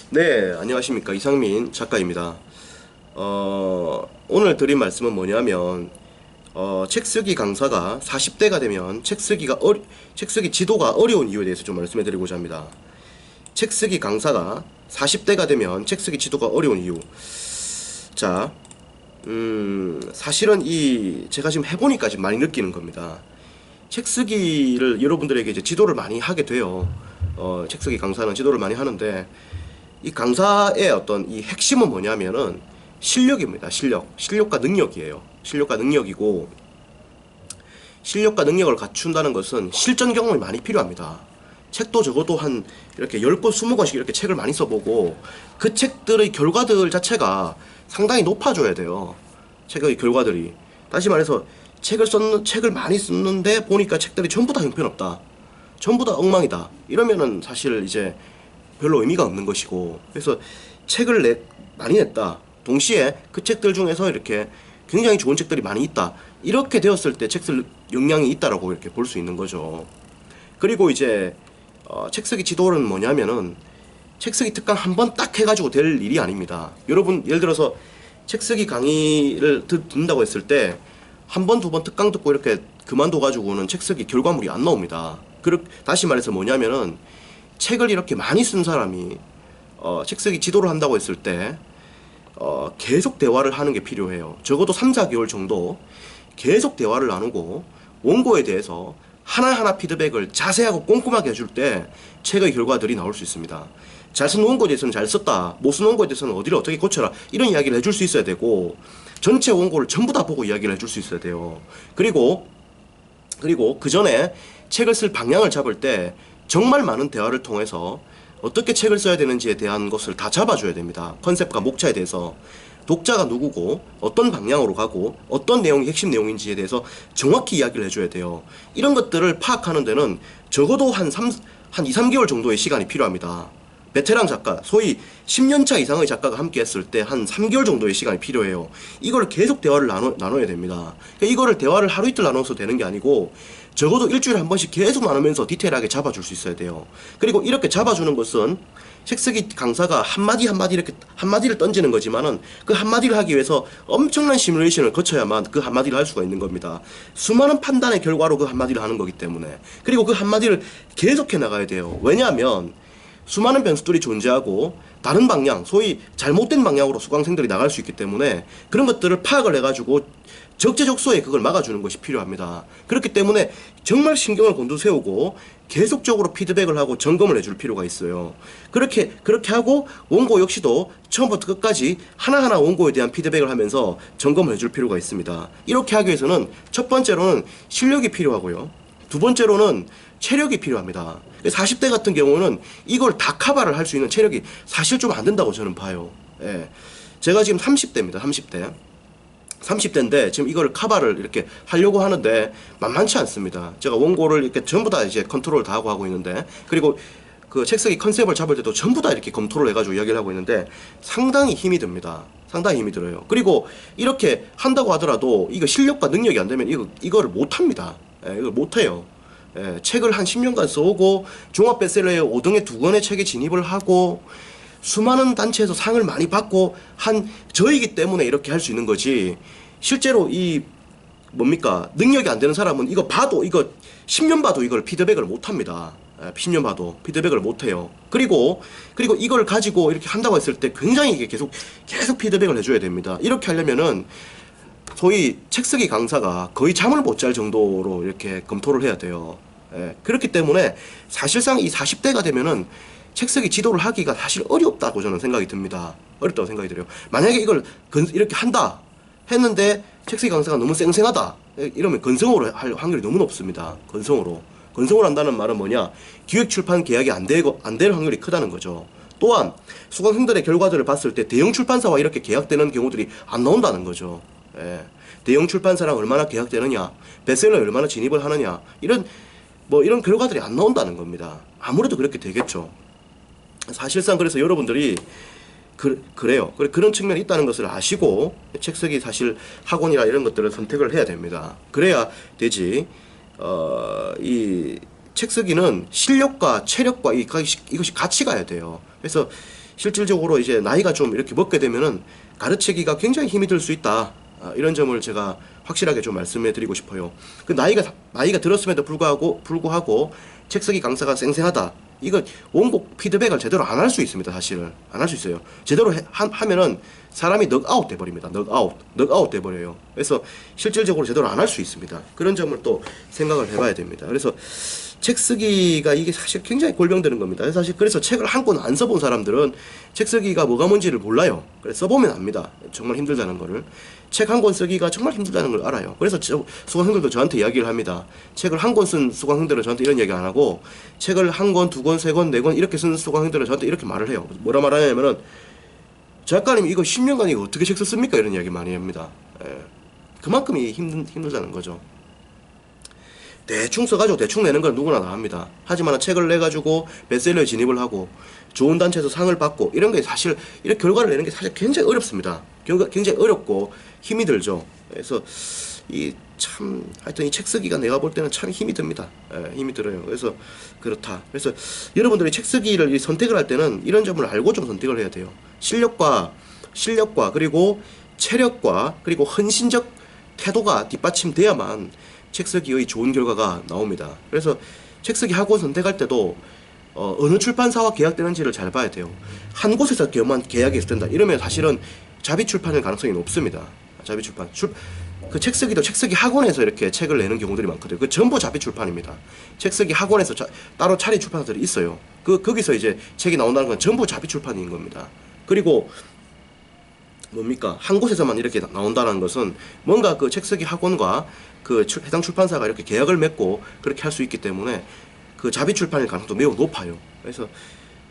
네, 안녕하십니까. 이상민 작가입니다. 오늘 드린 말씀은 뭐냐면, 책 쓰기 강사가 40대가 되면 책 쓰기 지도가 어려운 이유에 대해서 좀 말씀해 드리고자 합니다. 책 쓰기 강사가 40대가 되면 책 쓰기 지도가 어려운 이유. 자, 사실은 제가 지금 해보니까 지금 많이 느끼는 겁니다. 책 쓰기를 여러분들에게 이제 지도를 많이 하게 돼요. 책 쓰기 강사는 지도를 많이 하는데, 이 강사의 어떤 이 핵심은 뭐냐면은 실력입니다. 실력과 능력이에요. 실력과 능력이고, 실력과 능력을 갖춘다는 것은 실전 경험이 많이 필요합니다. 책도 적어도 한 이렇게 10권, 20권씩 이렇게 책을 많이 써보고, 그 책들의 결과들 자체가 상당히 높아져야 돼요. 책의 결과들이. 다시 말해서 책을 많이 썼는데 보니까 책들이 전부 다 형편없다, 전부 다 엉망이다, 이러면은 사실 이제 별로 의미가 없는 것이고, 그래서 책을 많이 냈다, 동시에 그 책들 중에서 이렇게 굉장히 좋은 책들이 많이 있다, 이렇게 되었을 때 책 쓸 역량이 있다라고 이렇게 볼 수 있는 거죠. 그리고 이제 책 쓰기 지도는 뭐냐면은 책 쓰기 특강 한 번 딱 해가지고 될 일이 아닙니다. 여러분, 예를 들어서 책 쓰기 강의를 듣는다고 했을 때 한 번, 두 번 특강 듣고 이렇게 그만둬가지고는 책 쓰기 결과물이 안 나옵니다. 다시 말해서 뭐냐면은 책을 이렇게 많이 쓴 사람이 책 쓰기 지도를 한다고 했을 때 계속 대화를 하는 게 필요해요. 적어도 3, 4개월 정도 계속 대화를 나누고 원고에 대해서 하나하나 피드백을 자세하고 꼼꼼하게 해줄 때 책의 결과들이 나올 수 있습니다. 잘 쓴 원고에 대해서는 잘 썼다, 못 쓴 원고에 대해서는 어디를 어떻게 고쳐라, 이런 이야기를 해줄 수 있어야 되고, 전체 원고를 전부 다 보고 이야기를 해줄 수 있어야 돼요. 그리고 그 전에 책을 쓸 방향을 잡을 때 정말 많은 대화를 통해서 어떻게 책을 써야 되는지에 대한 것을 다 잡아줘야 됩니다. 컨셉과 목차에 대해서, 독자가 누구고 어떤 방향으로 가고 어떤 내용이 핵심 내용인지에 대해서 정확히 이야기를 해줘야 돼요. 이런 것들을 파악하는 데는 적어도 한 2, 3개월 정도의 시간이 필요합니다. 베테랑 작가, 소위 10년차 이상의 작가가 함께 했을 때 한 3개월 정도의 시간이 필요해요. 이걸 계속 대화를 나눠야 됩니다. 그러니까 이거를 대화를 하루 이틀 나눠서 되는 게 아니고 적어도 일주일에 한 번씩 계속 나누면서 디테일하게 잡아줄 수 있어야 돼요. 그리고 이렇게 잡아주는 것은 책 쓰기 강사가 한마디 이렇게 한마디를 던지는 거지만은 그 한마디를 하기 위해서 엄청난 시뮬레이션을 거쳐야만 그 한마디를 할 수가 있는 겁니다. 수많은 판단의 결과로 그 한마디를 하는 거기 때문에. 그리고 그 한마디를 계속해 나가야 돼요. 왜냐하면 수많은 변수들이 존재하고 다른 방향, 소위 잘못된 방향으로 수강생들이 나갈 수 있기 때문에 그런 것들을 파악을 해가지고 적재적소에 그걸 막아주는 것이 필요합니다. 그렇기 때문에 정말 신경을 곤두세우고 계속적으로 피드백을 하고 점검을 해줄 필요가 있어요. 그렇게 하고 원고 역시도 처음부터 끝까지 하나하나 원고에 대한 피드백을 하면서 점검을 해줄 필요가 있습니다. 이렇게 하기 위해서는 첫 번째로는 실력이 필요하고요, 두 번째로는 체력이 필요합니다. 40대 같은 경우는 이걸 다 커버를 할 수 있는 체력이 사실 좀 안 된다고 저는 봐요. 예. 제가 지금 30대입니다. 30대인데 지금 이걸 커버를 이렇게 하려고 하는데 만만치 않습니다. 제가 원고를 이렇게 전부 다 이제 컨트롤 다 하고 있는데, 그리고 그 책 쓰기 컨셉을 잡을 때도 전부 다 이렇게 검토를 해가지고 이야기를 하고 있는데 상당히 힘이 듭니다. 상당히 힘이 들어요. 그리고 이렇게 한다고 하더라도 이거 실력과 능력이 안 되면 이거를 못 합니다. 예, 이걸 못 해요. 예, 책을 한 10년간 써오고 종합 베스트셀러에 5등에 2권의 책에 진입을 하고 수많은 단체에서 상을 많이 받고 한 저이기 때문에 이렇게 할 수 있는 거지, 실제로 능력이 안 되는 사람은 이거 10년 봐도 이걸 피드백을 못 합니다. 10년 봐도 피드백을 못 해요. 그리고 이걸 가지고 이렇게 한다고 했을 때 굉장히 이게 계속 피드백을 해줘야 됩니다. 이렇게 하려면은 소위 책 쓰기 강사가 거의 잠을 못 잘 정도로 이렇게 검토를 해야 돼요. 예, 그렇기 때문에 사실상 이 40대가 되면은 책 쓰기 지도를 하기가 사실 어렵다고 저는 생각이 듭니다. 어렵다고 생각이 들어요. 만약에 이걸 이렇게 한다 했는데 책 쓰기 강사가 너무 쌩쌩하다 이러면 건성으로 할 확률이 너무 높습니다. 건성으로 한다는 말은 뭐냐, 기획 출판 계약이 안 될 확률이 크다는 거죠. 또한 수강생들의 결과들을 봤을 때 대형 출판사와 이렇게 계약되는 경우들이 안 나온다는 거죠. 예. 대형 출판사랑 얼마나 계약되느냐, 베스트셀러에 얼마나 진입을 하느냐, 이런 결과들이 안 나온다는 겁니다. 아무래도 그렇게 되겠죠. 사실상 그래서 여러분들이 그래요. 그런 측면이 있다는 것을 아시고 책 쓰기 사실 학원이나 이런 것들을 선택을 해야 됩니다. 그래야 되지. 책 쓰기는 실력과 체력과 이것이 같이 가야 돼요. 그래서 실질적으로 이제 나이가 좀 이렇게 먹게 되면은 가르치기가 굉장히 힘이 들 수 있다. 이런 점을 제가 확실하게 좀 말씀해 드리고 싶어요. 그 나이가 들었음에도 불구하고 책 쓰기 강사가 쌩쌩하다. 이거 원고 피드백을 제대로 안 할 수 있습니다. 사실은 안 할 수 있어요. 제대로 하면은 사람이 넉아웃 돼버립니다. 넉아웃 돼버려요. 그래서 실질적으로 제대로 안 할 수 있습니다. 그런 점을 또 생각을 해봐야 됩니다. 그래서 책 쓰기가 이게 사실 굉장히 골병되는 겁니다. 그래서 책을 한 권 안 써본 사람들은 책 쓰기가 뭐가 뭔지를 몰라요. 그래서 써보면 압니다. 정말 힘들다는 거를. 책 한 권 쓰기가 정말 힘들다는 걸 알아요. 그래서 수강생들도 저한테 이야기를 합니다. 책을 한 권 쓴 수강생들은 저한테 이런 얘기 안 하고, 책을 한 권, 두 권, 세 권, 네 권 이렇게 쓴 수강생들은 저한테 이렇게 말을 해요. 뭐라 말하냐면은, 작가님 이거 10년간 이거 어떻게 책 썼습니까? 이런 이야기 많이 합니다. 그만큼이 힘들다는 거죠. 대충 써가지고 대충 내는 건 누구나 다 합니다. 하지만 책을 내가지고 베스트셀러에 진입을 하고 좋은 단체에서 상을 받고 이런 게 사실 이렇게 결과를 내는 게 사실 굉장히 어렵습니다. 굉장히 어렵고 힘이 들죠. 그래서 하여튼 이 책 쓰기가 내가 볼 때는 참 힘이 듭니다. 힘이 들어요. 그래서 그렇다. 그래서 여러분들이 책 쓰기를 선택을 할 때는 이런 점을 알고 좀 선택을 해야 돼요. 실력과 그리고 체력과 그리고 헌신적 태도가 뒷받침돼야만 책 쓰기의 좋은 결과가 나옵니다. 그래서 책 쓰기 학원 선택할 때도 어느 출판사와 계약되는지를 잘 봐야 돼요. 한 곳에서 계약이 있을 된다. 이러면 사실은 자비 출판일 가능성이 높습니다. 자비 출판. 그 책 쓰기도 책 쓰기 학원에서 이렇게 책을 내는 경우들이 많거든요. 그 전부 자비 출판입니다. 책 쓰기 학원에서 따로 차린 출판사들이 있어요. 거기서 이제 책이 나온다는 건 전부 자비 출판인 겁니다. 그리고 뭡니까? 한 곳에서만 이렇게 나온다는 것은 뭔가 그 책 쓰기 학원과 그 해당 출판사가 이렇게 계약을 맺고 그렇게 할 수 있기 때문에 그 자비 출판일 가능성도 매우 높아요. 그래서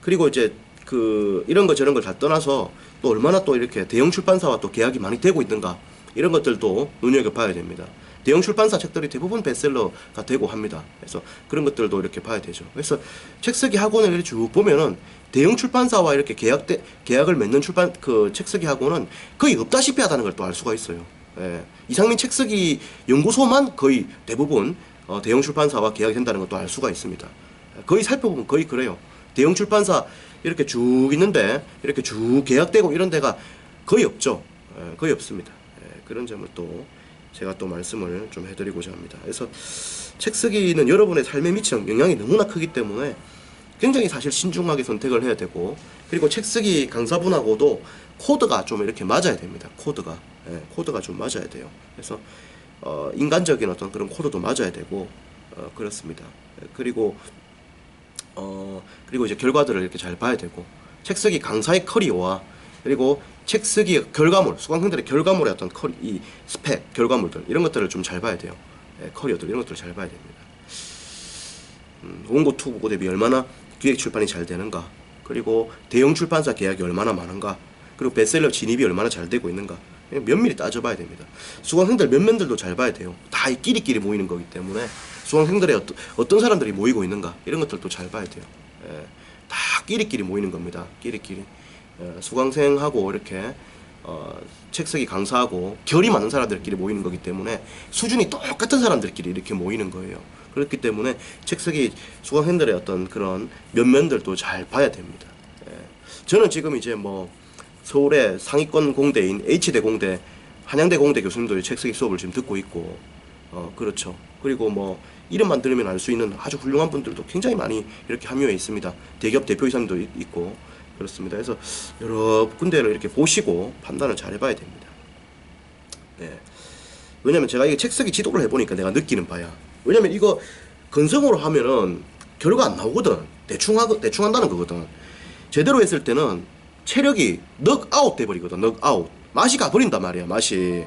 그리고 이제 그 이런 거 저런 걸 다 떠나서 또 얼마나 또 이렇게 대형 출판사와 또 계약이 많이 되고 있는가 이런 것들도 눈여겨봐야 됩니다. 대형 출판사 책들이 대부분 베스트셀러가 되고 합니다. 그래서 그런 것들도 이렇게 봐야 되죠. 그래서 책 쓰기 학원을 이렇게 쭉 보면은 대형 출판사와 이렇게 계약을 맺는 책 쓰기 학원은 거의 없다시피 하다는 걸 또 알 수가 있어요. 이상민 책 쓰기 연구소만 거의 대부분 대형 출판사와 계약이 된다는 것도 알 수가 있습니다. 거의 살펴보면 거의 그래요. 대형 출판사 이렇게 쭉 있는데 이렇게 쭉 계약되고 이런 데가 거의 없죠. 거의 없습니다. 그런 점을 또 제가 또 말씀을 좀 해드리고자 합니다. 그래서 책 쓰기는 여러분의 삶에 미치는 영향이 너무나 크기 때문에 굉장히 사실 신중하게 선택을 해야 되고, 그리고 책 쓰기 강사분하고도 코드가 좀 이렇게 맞아야 됩니다. 코드가 좀 맞아야 돼요. 그래서 인간적인 어떤 그런 코드도 맞아야 되고 그렇습니다. 그리고 이제 결과들을 이렇게 잘 봐야 되고, 책 쓰기 강사의 커리어와 그리고 책 쓰기 결과물, 수강생들의 결과물의 어떤 이 스펙, 결과물들 이런 것들을 좀 잘 봐야 돼요. 커리어들 이런 것들을 잘 봐야 됩니다. 원고 투고 대비 얼마나 기획 출판이 잘 되는가, 그리고 대형 출판사 계약이 얼마나 많은가, 그리고 베스트셀러 진입이 얼마나 잘 되고 있는가, 면밀히 따져봐야 됩니다. 수강생들 면면들도 잘 봐야 돼요. 다 끼리끼리 모이는 거기 때문에 수강생들의 어떤 사람들이 모이고 있는가 이런 것들도 잘 봐야 돼요. 다 끼리끼리 모이는 겁니다. 끼리끼리. 수강생하고 이렇게 책 쓰기 강사하고 결이 많은 사람들끼리 모이는 거기 때문에 수준이 똑같은 사람들끼리 이렇게 모이는 거예요. 그렇기 때문에 책 쓰기 수강생들의 어떤 그런 면면들도 잘 봐야 됩니다. 저는 지금 이제 뭐 서울의 상위권 공대인 H대 공대, 한양대 공대 교수님들이 책 쓰기 수업을 지금 듣고 있고, 그렇죠. 그리고 뭐 이름만 들으면 알 수 있는 아주 훌륭한 분들도 굉장히 많이 이렇게 함유해 있습니다. 대기업 대표이사님도 있고 그렇습니다. 그래서 여러 군데를 이렇게 보시고 판단을 잘 해봐야 됩니다. 왜냐면 제가 이게 책 쓰기 지도를 해보니까 내가 느끼는 바야. 왜냐면 이거 건성으로 하면은 결과 안 나오거든. 대충 한다는 거거든. 제대로 했을 때는 체력이 넉아웃 돼버리거든. 넉아웃. 맛이 가버린단 말이야. 맛이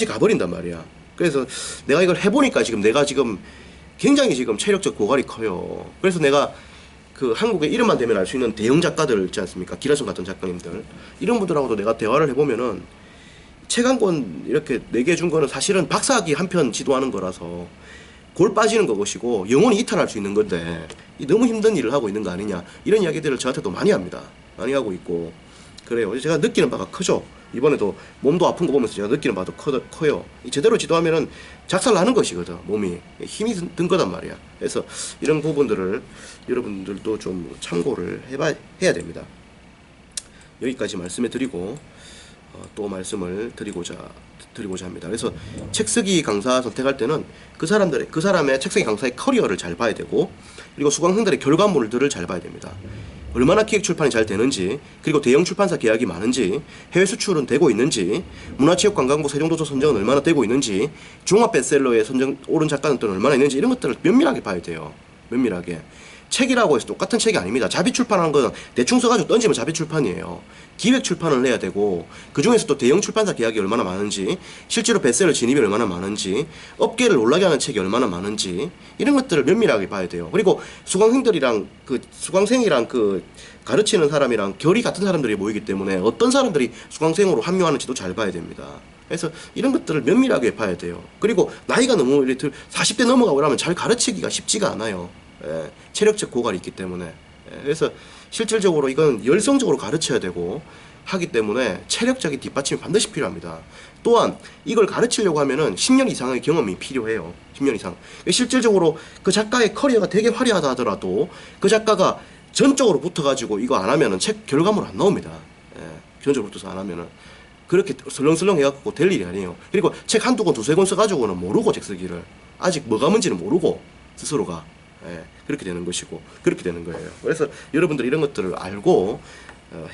가버린단 말이야. 그래서 내가 이걸 해보니까 내가 지금 굉장히 지금 체력적 고갈이 커요. 그래서 내가 그 한국에 이름만 대면 알 수 있는 대형 작가들 있지 않습니까? 기라성 같은 작가님들, 이런 분들하고도 내가 대화를 해보면은 책 한 권 이렇게 내게 준 거는 사실은 박사학위 한 편 지도하는 거라서 골 빠지는 것이고 영원히 이탈할 수 있는 건데 너무 힘든 일을 하고 있는 거 아니냐, 이런 이야기들을 저한테도 많이 합니다. 많이 하고 있고 그래요. 제가 느끼는 바가 크죠. 이번에도 몸도 아픈 거 보면서 제가 느끼는 바도 커요. 제대로 지도하면은 작살나는 것이거든. 몸이 힘이 든 거단 말이야. 그래서 이런 부분들을 여러분들도 좀 참고를 해야 됩니다. 여기까지 말씀해 드리고 또 말씀을 드리고자 합니다. 그래서 책 쓰기 강사 선택할 때는 그 사람의 책 쓰기 강사의 커리어를 잘 봐야 되고, 그리고 수강생들의 결과물들을 잘 봐야 됩니다. 얼마나 기획 출판이 잘 되는지, 그리고 대형 출판사 계약이 많은지, 해외 수출은 되고 있는지, 문화체육관광부 세종도서 선정은 얼마나 되고 있는지, 종합 베스트셀러에 선정 오른 작가는 또 얼마나 있는지, 이런 것들을 면밀하게 봐야 돼요. 면밀하게. 책이라고 해서 똑같은 책이 아닙니다. 자비 출판하는 건 대충 써가지고 던지면 자비 출판이에요. 기획 출판을 해야 되고, 그 중에서 또 대형 출판사 계약이 얼마나 많은지, 실제로 베스트셀러 진입이 얼마나 많은지, 업계를 놀라게 하는 책이 얼마나 많은지, 이런 것들을 면밀하게 봐야 돼요. 그리고 수강생이랑 그 가르치는 사람이랑 결이 같은 사람들이 모이기 때문에 어떤 사람들이 수강생으로 합류하는지도 잘 봐야 됩니다. 그래서 이런 것들을 면밀하게 봐야 돼요. 그리고 나이가 너무 40대 넘어가고 그러면 잘 가르치기가 쉽지가 않아요. 체력적 고갈이 있기 때문에. 그래서 실질적으로 이건 열성적으로 가르쳐야 되고 하기 때문에 체력적인 뒷받침이 반드시 필요합니다. 또한 이걸 가르치려고 하면은 10년 이상의 경험이 필요해요. 10년 이상. 실질적으로 그 작가의 커리어가 되게 화려하다 하더라도 그 작가가 전적으로 붙어가지고 이거 안 하면은 책 결과물 안 나옵니다. 전적으로 붙어서 안 하면은. 그렇게 설렁설렁 해갖고 될 일이 아니에요. 그리고 책 한두 권, 두세 권 써가지고는 모르고 책 쓰기를. 아직 뭐가 뭔지는 모르고 스스로가. 그렇게 되는 것이고, 그렇게 되는 거예요. 그래서 여러분들 이런 것들을 알고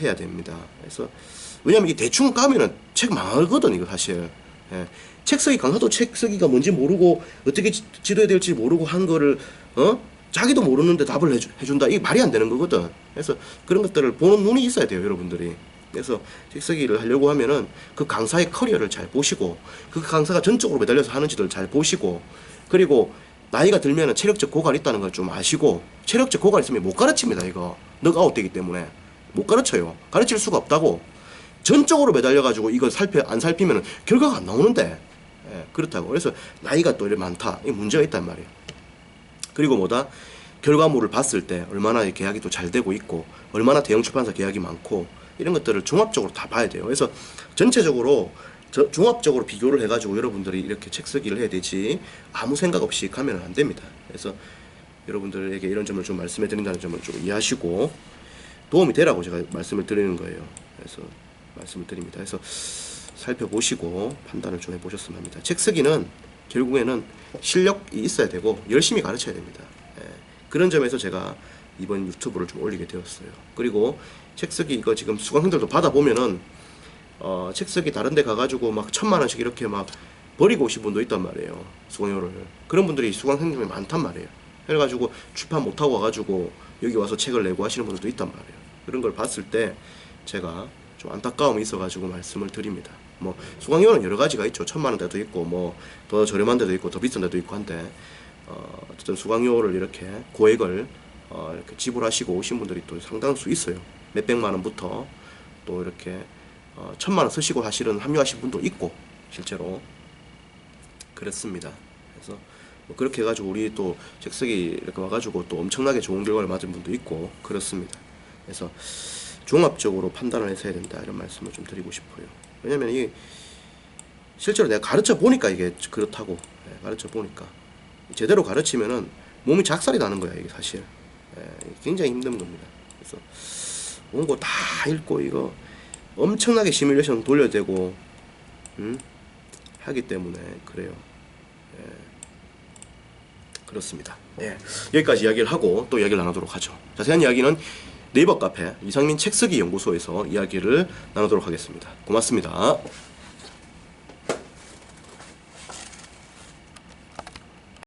해야 됩니다. 그래서 왜냐면 이 대충 까면은 책 망하거든, 이거 사실. 책 쓰기 강사도 책 쓰기가 뭔지 모르고 어떻게 지도해야 될지 모르고 한 거를 자기도 모르는데 답을 해준다. 이게 말이 안 되는 거거든. 그래서 그런 것들을 보는 눈이 있어야 돼요, 여러분들이. 그래서 책 쓰기를 하려고 하면은 그 강사의 커리어를 잘 보시고, 그 강사가 전적으로 매달려서 하는지를 잘 보시고, 그리고 나이가 들면은 체력적 고갈이 있다는 걸 좀 아시고, 체력적 고갈이 있으면 못 가르칩니다. 이거 넉아웃 되기 때문에 못 가르쳐요. 가르칠 수가 없다고. 전적으로 매달려가지고 이걸 안 살피면은 결과가 안 나오는데. 그렇다고. 그래서 나이가 또 이렇게 많다, 이 문제가 있단 말이에요. 그리고 뭐다, 결과물을 봤을 때 얼마나 계약이 또 잘 되고 있고, 얼마나 대형 출판사 계약이 많고, 이런 것들을 종합적으로 다 봐야 돼요. 그래서 전체적으로 종합적으로 비교를 해가지고 여러분들이 이렇게 책 쓰기를 해야 되지, 아무 생각 없이 가면 안 됩니다. 그래서 여러분들에게 이런 점을 좀 말씀해 드린다는 점을 좀 이해하시고 도움이 되라고 제가 말씀을 드리는 거예요. 그래서 말씀을 드립니다. 그래서 살펴보시고 판단을 좀 해보셨으면 합니다. 책 쓰기는 결국에는 실력이 있어야 되고 열심히 가르쳐야 됩니다. 그런 점에서 제가 이번 유튜브를 좀 올리게 되었어요. 그리고 책 쓰기 이거 지금 수강생들도 받아보면은 책 쓰기 다른 데 가가지고 막 1000만원씩 이렇게 막 버리고 오신 분도 있단 말이에요. 수강료를. 그런 분들이 수강생님이 많단 말이에요. 그래가지고 출판 못하고 와가지고 여기 와서 책을 내고 하시는 분들도 있단 말이에요. 그런 걸 봤을 때 제가 좀 안타까움이 있어가지고 말씀을 드립니다. 뭐 수강료는 여러 가지가 있죠. 1000만원대도 있고 뭐 더 저렴한 데도 있고 더 비싼 데도 있고 한데 어쨌든 수강료를 이렇게 고액을 이렇게 지불하시고 오신 분들이 또 상당수 있어요. 몇백만원부터 또 이렇게 1000만원 쓰시고 사실은 합류하신 분도 있고 실제로 그렇습니다. 그래서 뭐 그렇게 해가지고 우리 또 책 쓰기 이렇게 와가지고 또 엄청나게 좋은 결과를 맞은 분도 있고 그렇습니다. 그래서 종합적으로 판단을 해서 해야 된다, 이런 말씀을 좀 드리고 싶어요. 왜냐면 이게 실제로 내가 가르쳐 보니까 이게 그렇다고. 가르쳐 보니까 제대로 가르치면은 몸이 작살이 나는 거야, 이게 사실. 굉장히 힘든 겁니다. 그래서 온 거 다 읽고 이거 엄청나게 시뮬레이션 돌려야 되고 하기 때문에 그래요. 그렇습니다. 여기까지 이야기를 하고 또 이야기를 나누도록 하죠. 자세한 이야기는 네이버 카페 이상민 책쓰기 연구소에서 이야기를 나누도록 하겠습니다. 고맙습니다.